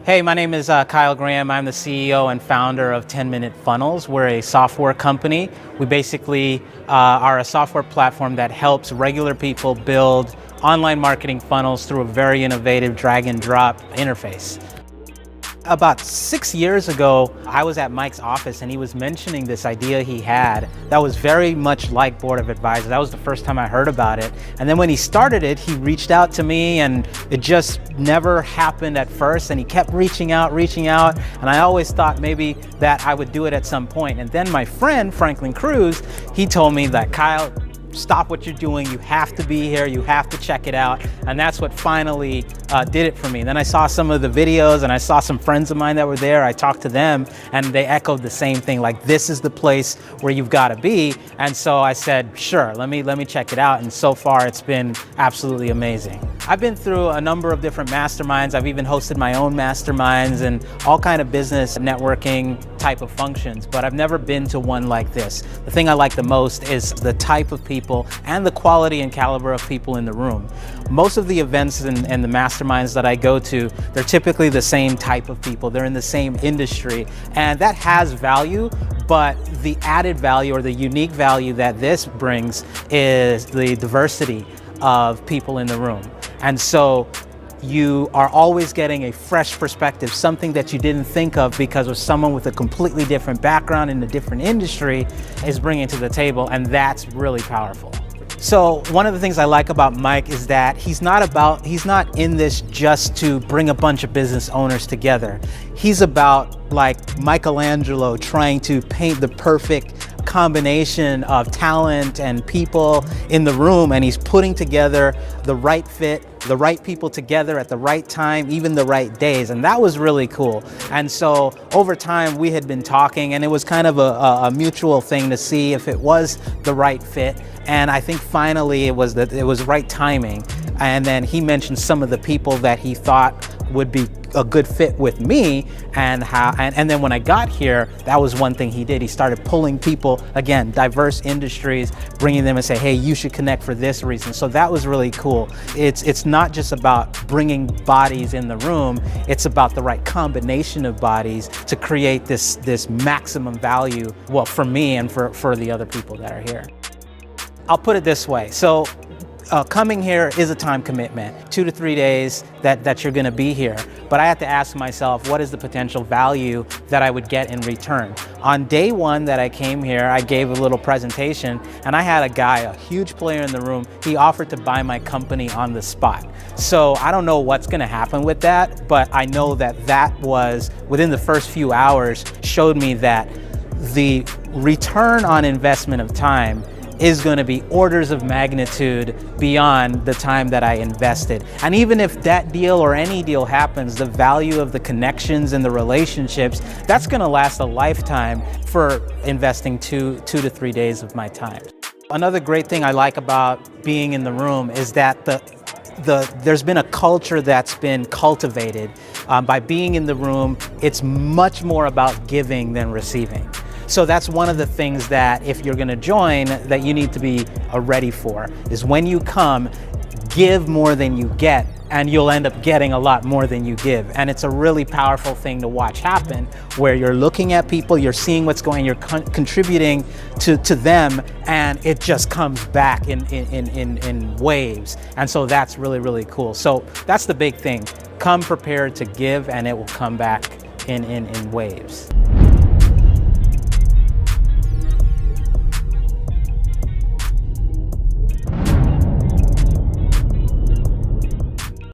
Hey, my name is Kyle Graham. I'm the CEO and founder of 10-Minute Funnels. We're a software company. We basically are a software platform that helps regular people build online marketing funnels through a very innovative drag and drop interface. About 6 years ago, I was at Mike's office and he was mentioning this idea he had that was very much like Board of Advisors. That was the first time I heard about it. And then when he started it, he reached out to me and it just never happened at first. And he kept reaching out. And I always thought maybe that I would do it at some point. And then my friend, Franklin Cruz, he told me that, Kyle, stop what you're doing. You have to be here. You have to check it out. And that's what finally did it for me. Then I saw some of the videos and I saw some friends of mine that were there. I talked to them and they echoed the same thing, like, this is the place where you've got to be. And so I said, sure, let me check it out. And so far it's been absolutely amazing. I've been through a number of different masterminds. I've even hosted my own masterminds and all kind of business networking type of functions, but I've never been to one like this. The thing I like the most is the type of people and the quality and caliber of people in the room. Most of the events and the masterminds that I go to, they're typically the same type of people. They're in the same industry, and that has value, but the added value or the unique value that this brings is the diversity of people in the room. And so you are always getting a fresh perspective, something that you didn't think of because of someone with a completely different background in a different industry is bringing to the table, and that's really powerful. So one of the things I like about Mike is that he's not in this just to bring a bunch of business owners together. He's about, like Michelangelo, trying to paint the perfect combination of talent and people in the room, and he's putting together the right fit, the right people together at the right time, even the right days, and that was really cool. And so over time we had been talking, and it was kind of a mutual thing to see if it was the right fit, and I think finally it was right timing. And then he mentioned some of the people that he thought would be a good fit with me, and then when I got here, that was one thing he did. He started pulling people, again, diverse industries, bringing them and say, hey, you should connect for this reason. So that was really cool. It's not just about bringing bodies in the room, it's about the right combination of bodies to create this maximum value, well, for me and for the other people that are here. I'll put it this way. So coming here is a time commitment, 2 to 3 days that you're gonna be here. But I have to ask myself, what is the potential value that I would get in return? On day one that I came here, I gave a little presentation, and I had a guy, a huge player in the room, he offered to buy my company on the spot. So I don't know what's gonna happen with that, but I know that was, within the first few hours, showed me that the return on investment of time is going to be orders of magnitude beyond the time that I invested. And even if that deal or any deal happens, the value of the connections and the relationships, that's going to last a lifetime for investing 2 to 3 days of my time. Another great thing I like about being in the room is that there's been a culture that's been cultivated. By being in the room, it's much more about giving than receiving. So that's one of the things that if you're gonna join, that you need to be ready for, is when you come, give more than you get, and you'll end up getting a lot more than you give. And it's a really powerful thing to watch happen, where you're looking at people, you're seeing what's going, you're contributing to them, and it just comes back in waves. And so that's really, really cool. So that's the big thing. Come prepared to give, and it will come back in waves.